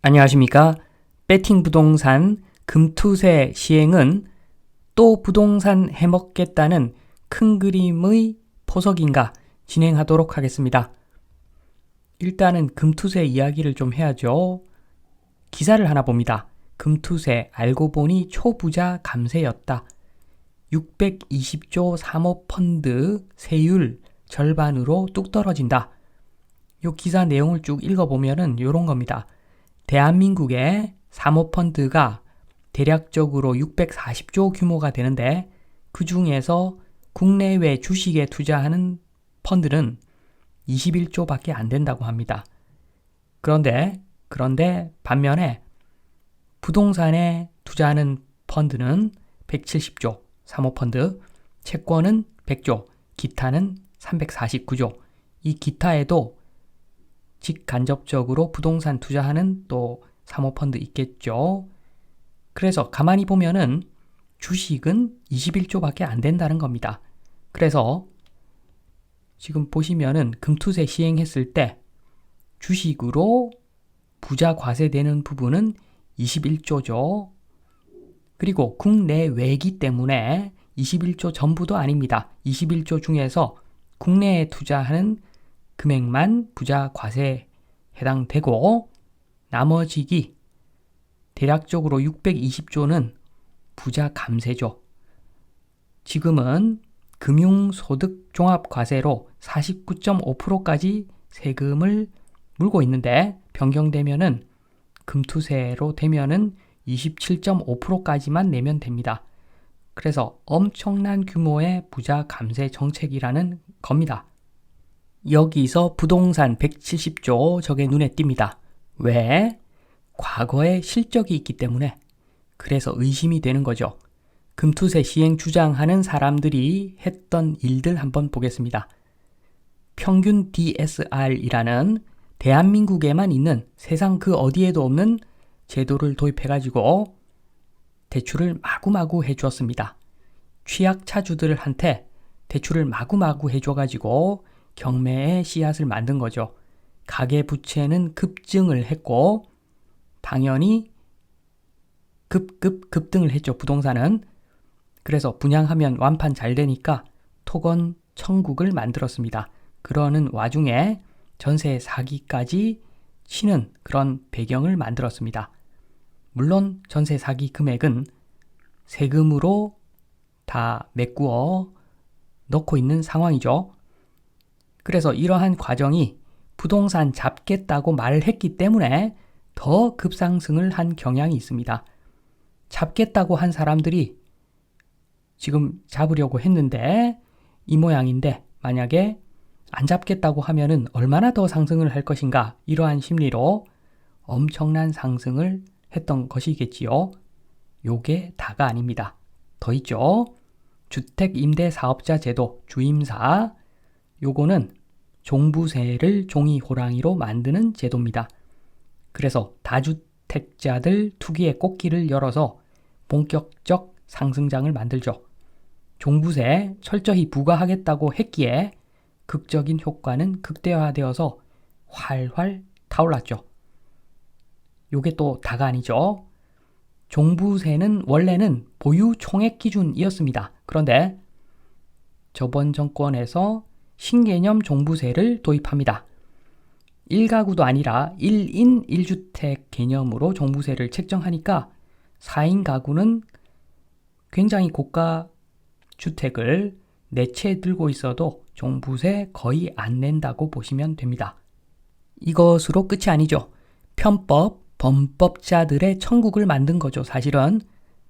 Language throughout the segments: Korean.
안녕하십니까? 배팅 부동산 금투세 시행은 또 부동산 해먹겠다는 큰 그림의 포석인가 진행하도록 하겠습니다. 일단은 금투세 이야기를 좀 해야죠. 기사를 하나 봅니다. 금투세 알고 보니 초부자 감세였다. 620조 사모펀드 세율 절반으로 뚝 떨어진다. 요 기사 내용을 쭉 읽어보면은 요런 겁니다. 대한민국의 사모펀드가 대략적으로 640조 규모가 되는데 그 중에서 국내외 주식에 투자하는 펀드는 21조밖에 안 된다고 합니다. 그런데 반면에 부동산에 투자하는 펀드는 170조, 사모펀드, 채권은 100조, 기타는 349조. 이 기타에도 직간접적으로 부동산 투자하는 또 사모펀드 있겠죠. 그래서 가만히 보면은 주식은 21조밖에 안 된다는 겁니다. 그래서 지금 보시면은 금투세 시행했을 때 주식으로 부자 과세되는 부분은 21조죠. 그리고 국내외기 때문에 21조 전부도 아닙니다. 21조 중에서 국내에 투자하는 금액만 부자 과세에 해당되고 나머지기 대략적으로 620조는 부자 감세죠. 지금은 금융소득 종합과세로 49.5%까지 세금을 물고 있는데 변경되면은 금투세로 되면은 27.5%까지만 내면 됩니다. 그래서 엄청난 규모의 부자 감세 정책이라는 겁니다. 여기서 부동산 170조 저게 눈에 띕니다. 왜? 과거에 실적이 있기 때문에. 그래서 의심이 되는 거죠. 금투세 시행 주장하는 사람들이 했던 일들 한번 보겠습니다. 평균 DSR이라는 대한민국에만 있는 세상 그 어디에도 없는 제도를 도입해가지고 대출을 마구마구 해주었습니다. 취약차주들한테 대출을 마구마구 해줘가지고 경매의 씨앗을 만든 거죠. 가계부채는 급증을 했고 당연히 급등을 했죠. 부동산은. 그래서 분양하면 완판 잘 되니까 토건 천국을 만들었습니다. 그러는 와중에 전세 사기까지 치는 그런 배경을 만들었습니다. 물론 전세 사기 금액은 세금으로 다 메꾸어 넣고 있는 상황이죠. 그래서 이러한 과정이 부동산 잡겠다고 말을 했기 때문에 더 급상승을 한 경향이 있습니다. 잡겠다고 한 사람들이 지금 잡으려고 했는데 이 모양인데 만약에 안 잡겠다고 하면은 얼마나 더 상승을 할 것인가 이러한 심리로 엄청난 상승을 했던 것이겠지요. 요게 다가 아닙니다. 더 있죠. 주택임대사업자 제도, 주임사. 요거는 종부세를 종이호랑이로 만드는 제도입니다. 그래서 다주택자들 투기의 꽃길을 열어서 본격적 상승장을 만들죠. 종부세 철저히 부과하겠다고 했기에 극적인 효과는 극대화되어서 활활 타올랐죠. 요게 또 다가 아니죠. 종부세는 원래는 보유 총액 기준이었습니다. 그런데 저번 정권에서 신개념 종부세를 도입합니다. 1가구도 아니라 1인 1주택 개념으로 종부세를 책정하니까 4인 가구는 굉장히 고가 주택을 4채 들고 있어도 종부세 거의 안 낸다고 보시면 됩니다. 이것으로 끝이 아니죠. 편법, 범법자들의 천국을 만든 거죠. 사실은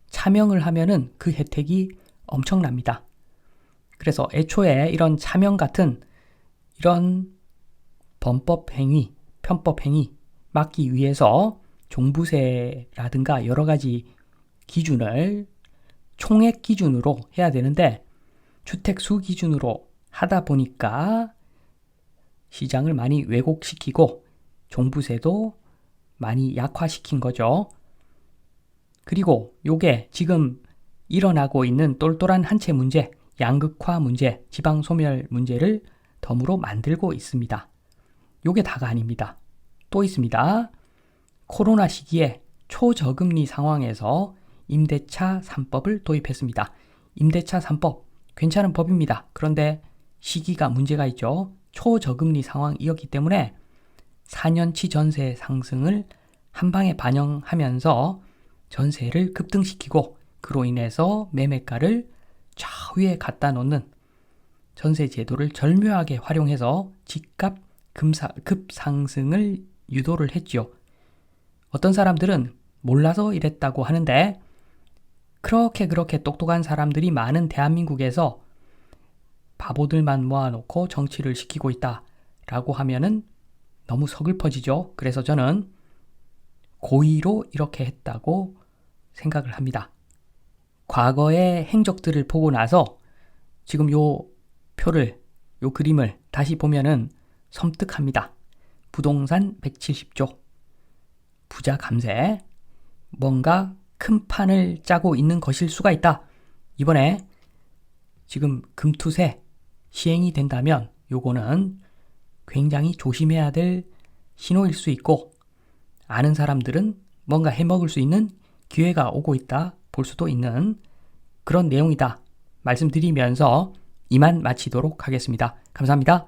차명을 하면은 그 혜택이 엄청납니다. 그래서 애초에 이런 차명 같은 이런 범법 행위, 편법 행위 막기 위해서 종부세라든가 여러 가지 기준을 총액 기준으로 해야 되는데 주택수 기준으로 하다 보니까 시장을 많이 왜곡시키고 종부세도 많이 약화시킨 거죠. 그리고 요게 지금 일어나고 있는 똘똘한 한 채 문제, 양극화 문제, 지방 소멸 문제를 덤으로 만들고 있습니다. 요게 다가 아닙니다. 또 있습니다. 코로나 시기에 초저금리 상황에서 임대차 3법을 도입했습니다. 임대차 3법 괜찮은 법입니다. 그런데 시기가 문제가 있죠. 초저금리 상황이었기 때문에 4년치 전세 상승을 한 방에 반영하면서 전세를 급등시키고 그로 인해서 매매가를 좌우에 갖다 놓는 전세 제도를 절묘하게 활용해서 집값 급상승을 유도를 했죠. 어떤 사람들은 몰라서 이랬다고 하는데 그렇게 똑똑한 사람들이 많은 대한민국에서 바보들만 모아놓고 정치를 시키고 있다라고 하면은 너무 서글퍼지죠. 그래서 저는 고의로 이렇게 했다고 생각을 합니다. 과거의 행적들을 보고 나서 지금 요 그림을 다시 보면은 섬뜩합니다. 부동산 170조, 부자 감세, 뭔가 큰 판을 짜고 있는 것일 수가 있다. 이번에 지금 금투세 시행이 된다면 요거는 굉장히 조심해야 될 신호일 수 있고 아는 사람들은 뭔가 해먹을 수 있는 기회가 오고 있다 볼 수도 있는 그런 내용이다 말씀드리면서 이만 마치도록 하겠습니다. 감사합니다.